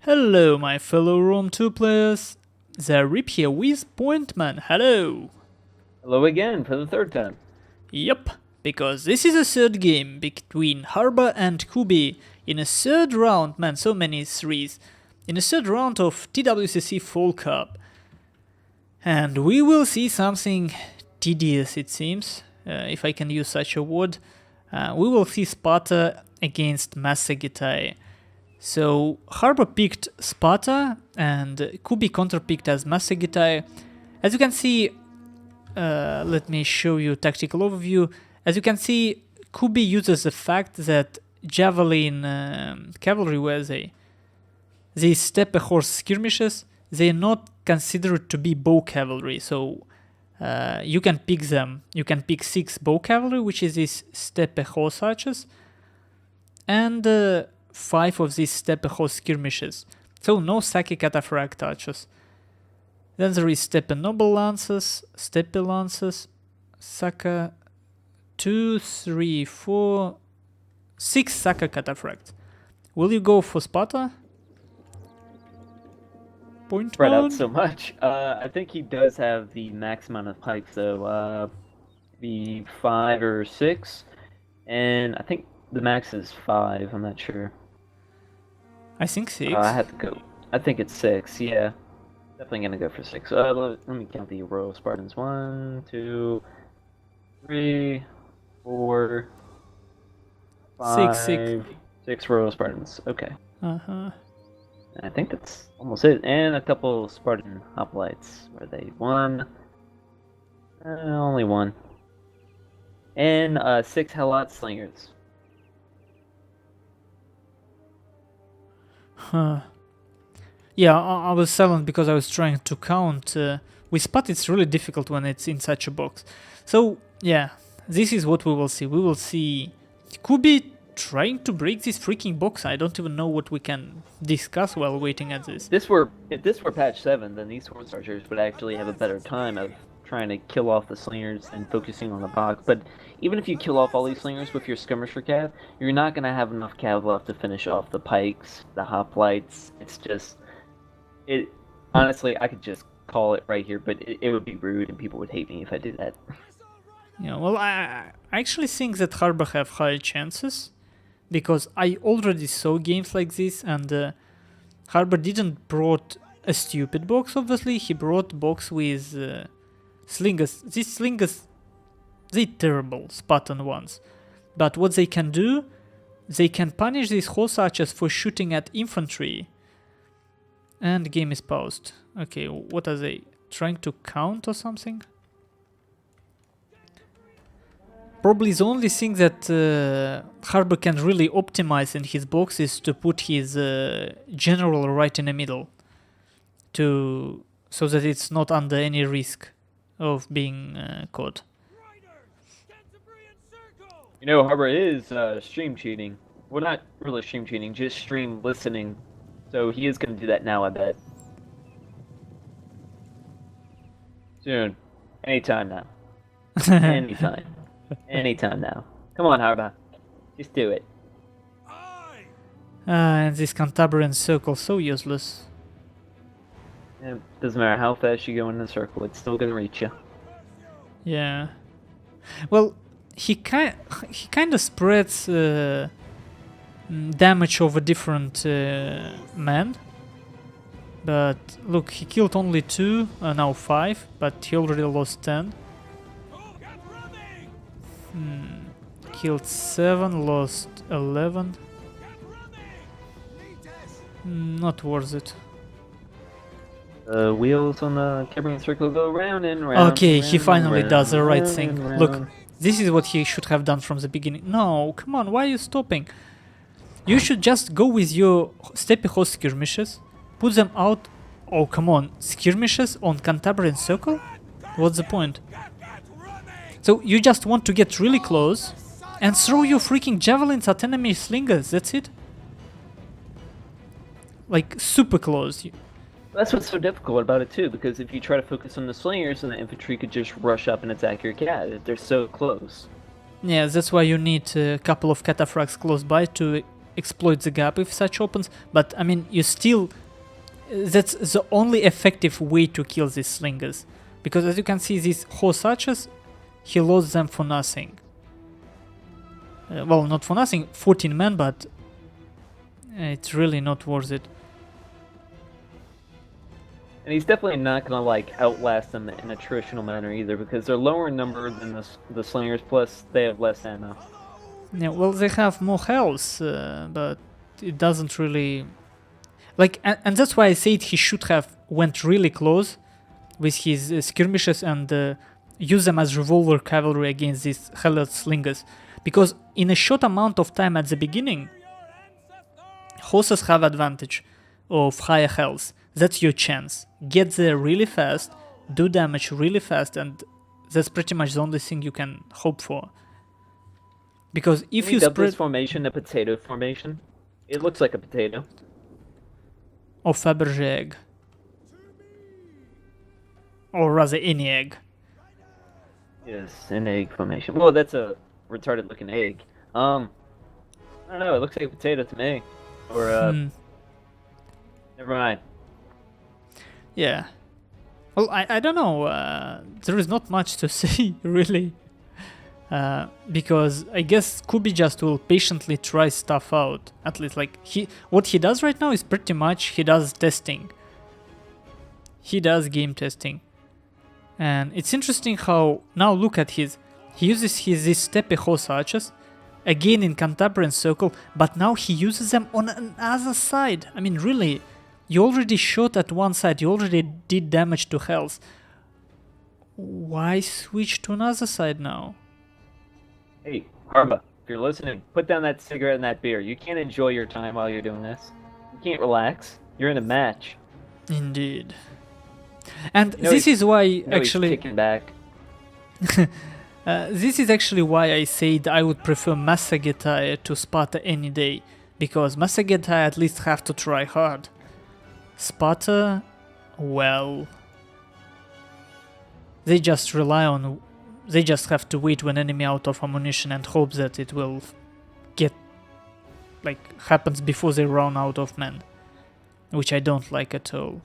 Hello, my fellow Rome 2 players. Zaript here with Pointman. Hello. Hello again for the third time. Yup, because this is a third game between Harba and Kubee in a third round, man, so many threes, in a third round of TWCC Fall Cup. And we will see something tedious, it seems, if I can use such a word. We will see Sparta against Massagetae. So Harba picked Sparta and Kubee counterpicked as Massagetae. As you can see, let me show you tactical overview. As you can see, Kubee uses the fact that Javelin cavalry, where they steppe horse skirmishes, they are not considered to be bow cavalry. So you can pick them. You can pick 6 bow cavalry, which is these steppe horse archers, and 5 of these steppe horse skirmishes. So no Sake cataphract archers. Then there is steppe noble lances, steppe lances, Saka 2, 3, 4, 6 Saka cataphracts. Will you go for Sparta? Point Spread one. out so much. I think he does have the max amount of pikes though. The 5 or 6, and I think the max is 5. I'm not sure. I think 6. I have to go. I think it's 6. Yeah, definitely gonna go for 6. Let me count the Royal Spartans. 1, 2, 3, 4, 5, 6. 6 Royal Spartans. Okay. Uh-huh. I think that's almost it. And a couple Spartan hoplites. Were they 1? Only 1. And 6 Helot slingers. Huh. Yeah, I was silent because I was trying to count. With Sparta it's really difficult when it's in such a box. So, yeah, this is what we will see. We will see Kubee trying to break this freaking box. I don't even know what we can discuss while waiting at this. If this were patch 7, then these horse archers would actually have a better time of trying to kill off the slingers and focusing on the box. But even if you kill off all these slingers with your skirmisher cav, you're not going to have enough cav left to finish off the pikes, the hoplites. It's just... honestly, I could just call it right here, but it would be rude and people would hate me if I did that. Yeah, well, I actually think that Harba have higher chances, because I already saw games like this, and Harba didn't brought a stupid box, obviously. He brought box with slingers. These slingers, they're terrible, Spartan ones. But what they can do, they can punish these horse archers for shooting at infantry. And game is paused. Okay, what are they? Trying to count or something? Probably the only thing that Harba can really optimize in his box is to put his general right in the middle, so that it's not under any risk of being caught. You know, Harba is stream cheating. Well, not really stream cheating, just stream listening. So he is going to do that now, I bet. Soon. Anytime now. Anytime. Anytime now. Come on, Harba. Just do it. And this Cantabrian circle, so useless. Yeah, doesn't matter how fast you go in the circle, it's still going to reach you. Yeah. Well, he kind of spreads damage over different men. But look, he killed only 2, now 5, but he already lost 10. Killed 7, lost 11. Not worth it. The wheels on the Cambrian circle go round and round. Okay, and he round finally and does the round right and thing. round. Look, this is what he should have done from the beginning. No, come on, why are you stopping? You should just go with your steppe horse skirmishes, put them out. Oh, come on, skirmishes on Cantabrian circle? What's the point? So you just want to get really close and throw your freaking javelins at enemy slingers, that's it? Like, super close. That's what's so difficult about it too, because if you try to focus on the slingers, then the infantry could just rush up and attack your cat. They're so close. Yeah, that's why you need a couple of cataphracts close by to exploit the gap if such opens, but I mean, you still... That's the only effective way to kill these slingers. Because as you can see, these horse archers, he lost them for nothing. Well, not for nothing, 14 men, but it's really not worth it. And he's definitely not gonna like outlast them in a traditional manner either, because they're lower in number than the slingers. Plus, they have less ammo. Yeah, well, they have more health, but it doesn't really... Like, and that's why I said he should have went really close with his skirmishes and use them as revolver cavalry against these Helot slingers. Because in a short amount of time at the beginning, horses have advantage of higher health. That's your chance. Get there really fast, do damage really fast, and that's pretty much the only thing you can hope for. Because if you dub spread... this formation a potato formation? It looks like a potato. Or Fabergé egg. Or rather, any egg. Yes, an egg formation. Well, that's a retarded looking egg. I don't know, it looks like a potato to me. Or, never mind. Yeah. Well, I don't know. There is not much to say, really. Because I guess Kubee just will patiently try stuff out. At least, like, what he does right now is pretty much he does testing. He does game testing. And it's interesting how, now look at he uses these steppe horse archers, again in Cantabrian circle, but now he uses them on another side. I mean, really, you already shot at one side, you already did damage to health. Why switch to another side now? Hey, Harba, if you're listening, put down that cigarette and that beer. You can't enjoy your time while you're doing this. You can't relax. You're in a match. Indeed. And this is why actually... He's kicking back. This is actually why I said I would prefer Massagetae to Sparta any day. Because Massagetae at least have to try hard. Sparta, well... They just rely on... They just have to wait one enemy out of ammunition and hope that it will get... like, happens before they run out of men. Which I don't like at all.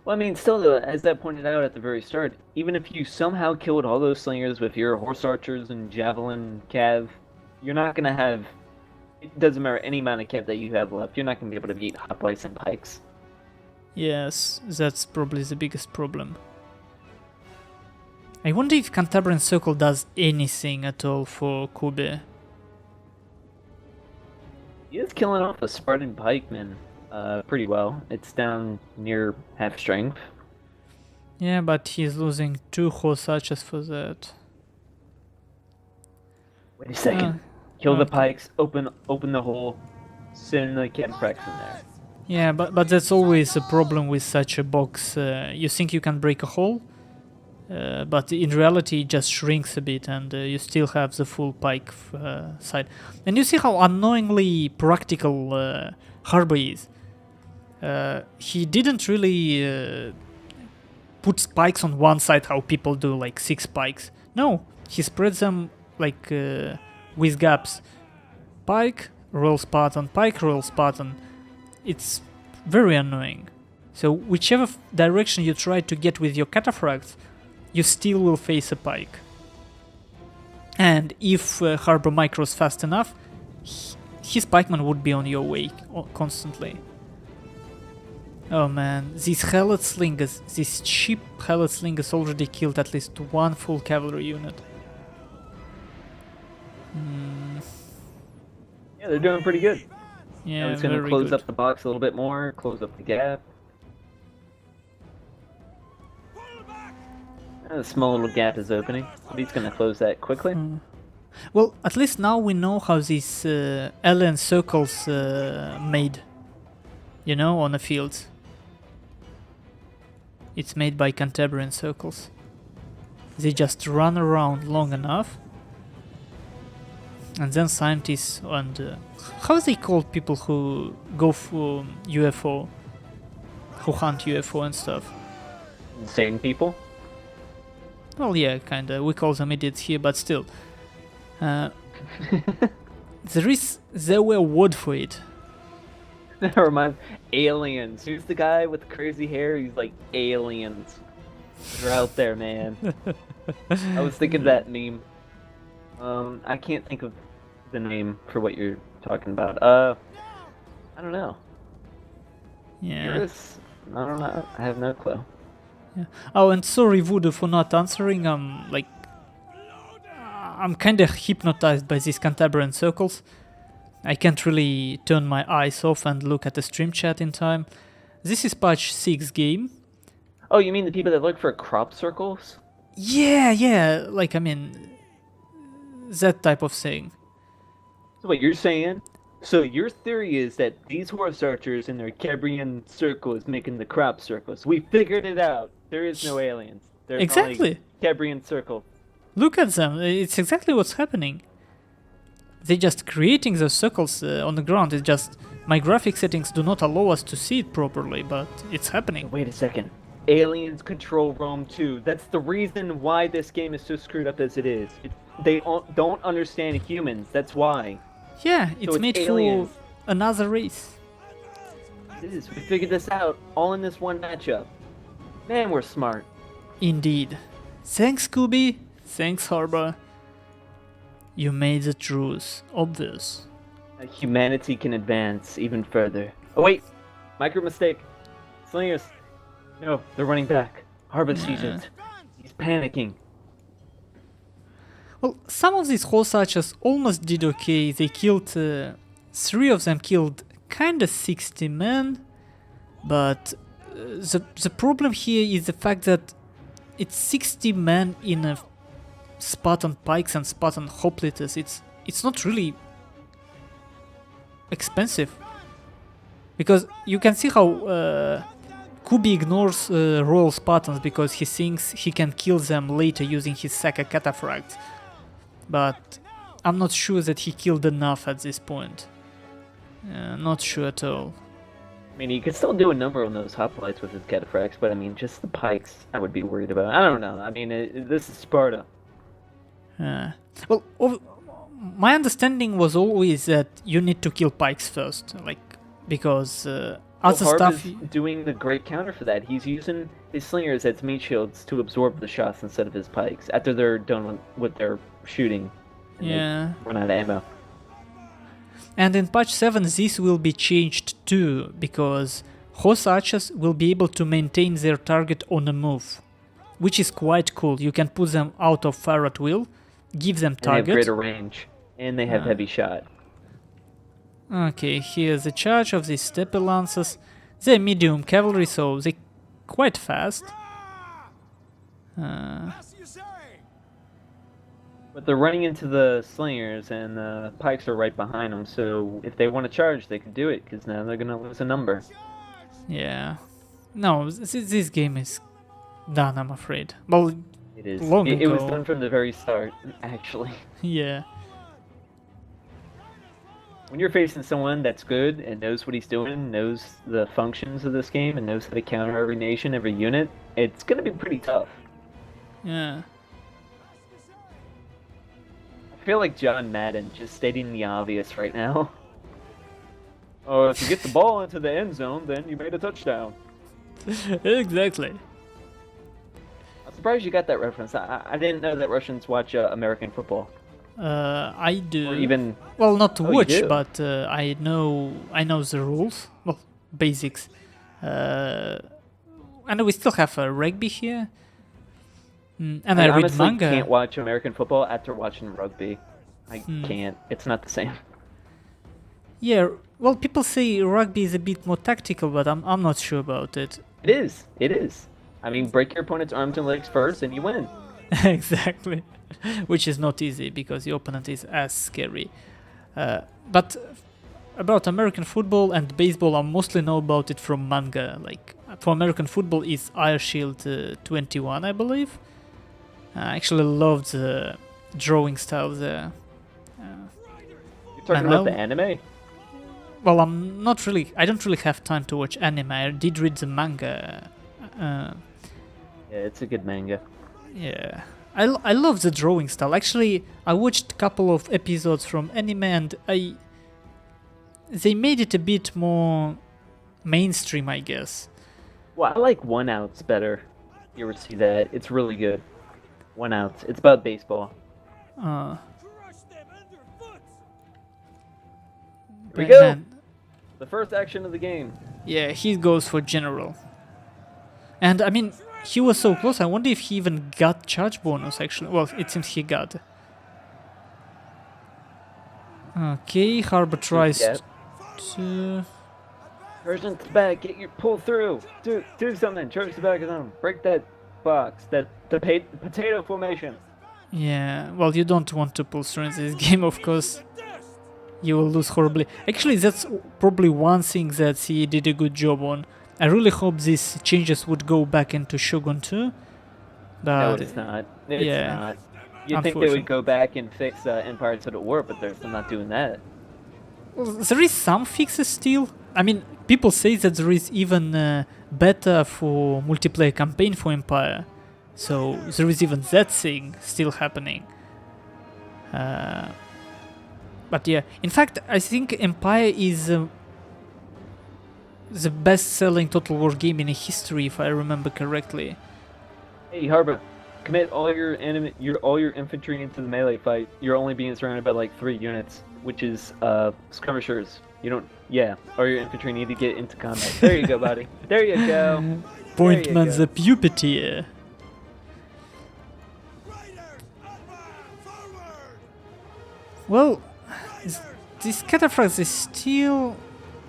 Well, I mean, still, though, as I pointed out at the very start, even if you somehow killed all those slingers with your horse archers and javelin cav, you're not going to have... It doesn't matter any amount of cav that you have left, you're not going to be able to beat hoplites and pikes. Yes, that's probably the biggest problem. I wonder if Cantabrian Circle does anything at all for Kubee. He is killing off a Spartan pikeman pretty well. It's down near half strength. Yeah, but he's losing 2 horse archers for that. Wait a second. Kill the pikes, open the hole, send the Caprax in there. Yeah, but that's always a problem with such a box. You think you can break a hole? But in reality it just shrinks a bit and you still have the full pike side. And you see how annoyingly practical Harba is. He didn't really put spikes on one side how people do, like 6 spikes. No, he spreads them like with gaps. Pike, roll Spartan, pike, roll Spartan. It's very annoying. So whichever direction you try to get with your cataphracts, you still will face a pike. And if Harba micros fast enough, his pikeman would be on your way constantly. Oh man, these Helot slingers, these cheap Helot slingers already killed at least 1 full cavalry unit. Yeah, they're doing pretty good. Yeah, I'm just gonna close up the box a little bit more, close up the gap. A small little gap is opening, but he's gonna close that quickly. Well, at least now we know how these alien circles made. You know, on the field. It's made by Cantabrian circles. They just run around long enough. And then scientists and... how they call people who go for UFO? Who hunt UFO and stuff? Insane people? Well, yeah, kinda. We call them idiots here, but still. there were word for it. That reminds aliens. Who's the guy with crazy hair? He's like aliens. They're out there, man. I was thinking of that meme. I can't think of the name for what you're talking about. I don't know. Yeah. Curious? I don't know. I have no clue. Yeah. Oh, and sorry, Voodoo, for not answering. I'm kind of hypnotized by these Cantabrian circles. I can't really turn my eyes off and look at the stream chat in time. This is patch 6 game. Oh, you mean the people that look for crop circles? Yeah, like, I mean, that type of thing. So what you're saying? So your theory is that these horse archers in their Cambrian circle is making the crop circles. We figured it out. There is no aliens. There's Exactly. only Cambrian circle. Look at them. It's exactly what's happening. They're just creating those circles on the ground. It's just my graphic settings do not allow us to see it properly, but it's happening. Wait a second. Aliens control Rome too. That's the reason why this game is so screwed up as it is. They don't understand humans. That's why. Yeah, it's it's made aliens. for another race. It is. We figured this out all in this one matchup. Man, we're smart. Indeed. Thanks, Kubee. Thanks, Harba. You made the truth obvious. Humanity can advance even further. Oh wait, micro mistake. Slingers. No, they're running back. Harba sees it. He's panicking. Well, some of these horse archers almost did okay. They killed... 3 of them killed kinda 60 men. But the problem here is the fact that it's 60 men in a Spartan pikes and Spartan hoplites. It's not really expensive. Because you can see how Kubee ignores Royal Spartans because he thinks he can kill them later using his Saka cataphracts. But I'm not sure that he killed enough at this point. Not sure at all. I mean, he could still do a number on those hoplites with his cataphracts, but I mean, just the pikes I would be worried about. I don't know. I mean, this is Sparta. Well, my understanding was always that you need to kill pikes first, like, because other stuff... Harba's doing the great counter for that. He's using his slingers as meat shields to absorb the shots instead of his pikes after they're done with their shooting. Yeah. Run out of ammo. And in patch 7 this will be changed too, because horse archers will be able to maintain their target on a move, which is quite cool. You can put them out of fire at will, give them target. And they have greater range, and they have heavy shot. Okay, here's the charge of these steppe lancers. They're medium cavalry, so they're quite fast. But they're running into the slingers, and the pikes are right behind them, so if they want to charge, they can do it, because now they're going to lose a number. Yeah. No, this game is done, I'm afraid. Well, it is. Long It ago. was done from the very start, actually. Yeah. When you're facing someone that's good and knows what he's doing, knows the functions of this game, and knows how to counter every nation, every unit, it's going to be pretty tough. Yeah. I feel like John Madden just stating the obvious right now. Oh, if you get the ball into the end zone, then you made a touchdown. Exactly. I'm surprised you got that reference. I didn't know that Russians watch American football. I do. Or even... Well, not to Oh, you watch, do? but I know the rules. Well, basics. And we still have rugby here. And I read honestly manga. can't watch American football after watching rugby. I can't. It's not the same. Yeah, well, people say rugby is a bit more tactical, but I'm not sure about it. It is. It is. I mean, break your opponent's arms and legs first, and you win. Exactly. Which is not easy, because the opponent is as scary. But about American football and baseball, I mostly know about it from manga. Like, for American football is Air Shield 21, I believe. I actually loved the drawing style there. You're talking about the anime? Well, I don't really have time to watch anime. I did read the manga. Yeah, it's a good manga. Yeah. I love the drawing style. Actually, I watched a couple of episodes from anime and they made it a bit more mainstream, I guess. Well, I like one outs better. You ever see that? It's really good. One outs. It's about baseball. Uh, Here we go. man, The first action of the game. yeah, he goes for general. And I mean, he was so close. I wonder if he even got charge bonus, actually. Well, it seems he got. Okay, Harba tries Yep. to... Charge the back. Get your pull through. Do something. Charge the back of them. Break that box. The potato formation. Yeah, well, you don't want to pull through in this game, of course. You will lose horribly. Actually, that's probably one thing that he did a good job on. I really hope these changes would go back into Shogun 2. No, But it's not. It's yeah, not. You'd think they would go back and fix Empire Total War, but they're not doing that. well, there is some fixes still. I mean, people say that there is even beta for multiplayer campaign for Empire. So there is even that thing still happening. But yeah, in fact, I think Empire is the best-selling Total War game in history, if I remember correctly. Hey, Harba, commit all your infantry into the melee fight. You're only being surrounded by like 3 units, which is skirmishers. You don't, yeah. All your infantry need to get into combat. There you go, buddy. There you go. Point you man go. the puppetier. Well, this cataphracts is still...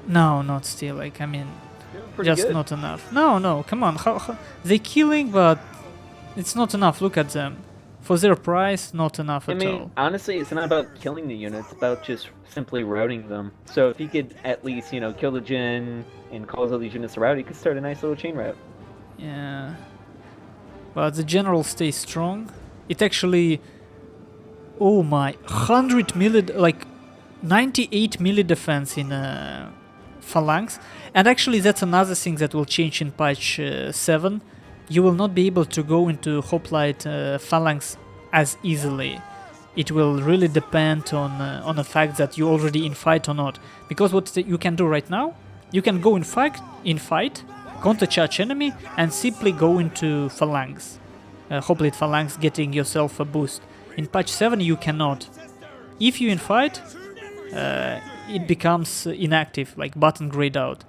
No, not still, like, I mean, Doing pretty just good. not enough. No, come on. They're killing, but it's not enough. Look at them. For their price, not enough I at mean, all. honestly, it's not about killing the units. It's about just simply routing them. So if he could at least, kill the Jin and cause all these units to rout, he could start a nice little chain route. Yeah. But the general stays strong. It actually... Oh my, 100 milli... Like, 98 milli defense in Phalanx. And actually that's another thing that will change in patch 7. You will not be able to go into Hoplite Phalanx as easily. It will really depend on the fact that you're already in fight or not. Because what you can do right now, you can go in fight, counter-charge enemy, and simply go into Phalanx. Hoplite Phalanx, getting yourself a boost. In patch 7 you cannot. If you're in fight, it becomes inactive, like button grayed out.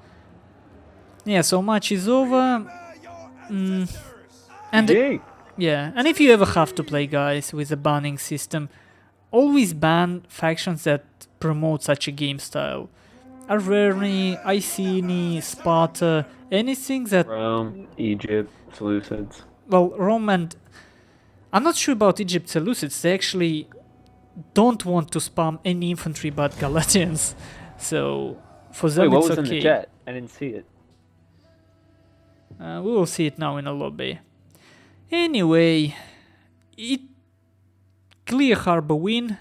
Yeah, so match is over. And Yay! yeah, and if you ever have to play, guys, with a banning system, always ban factions that promote such a game style. Averni, Iceni, Sparta, anything that... Rome, Egypt, Seleucids. Well, Rome and... I'm not sure about Egypt Seleucids. They actually don't want to spam any infantry but Galatians. So, for them Wait, what it's was okay. in the chat? I didn't see it. We will see it now in a lobby. Anyway, it clear Harba win.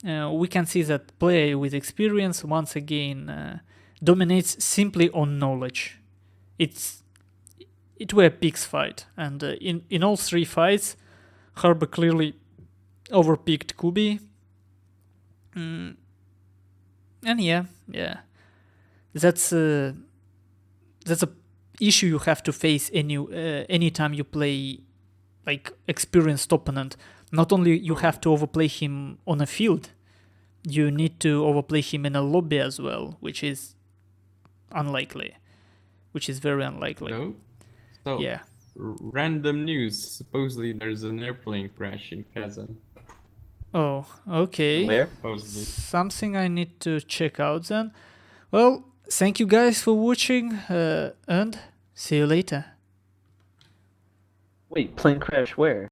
We can see that player with experience once again dominates simply on knowledge. It were a pig's fight, and in all 3 fights, Harba clearly overpicked Kubee. And yeah, that's a issue you have to face anytime you play like experienced opponent. Not only you have to overplay him on a field, you need to overplay him in a lobby as well, which is unlikely, which is very unlikely. No? So, Yeah. random news. Supposedly there's an airplane crash in Kazan. Oh, okay. Where? Supposedly. Something I need to check out then. Well, thank you guys for watching, and see you later. Wait, plane crash where?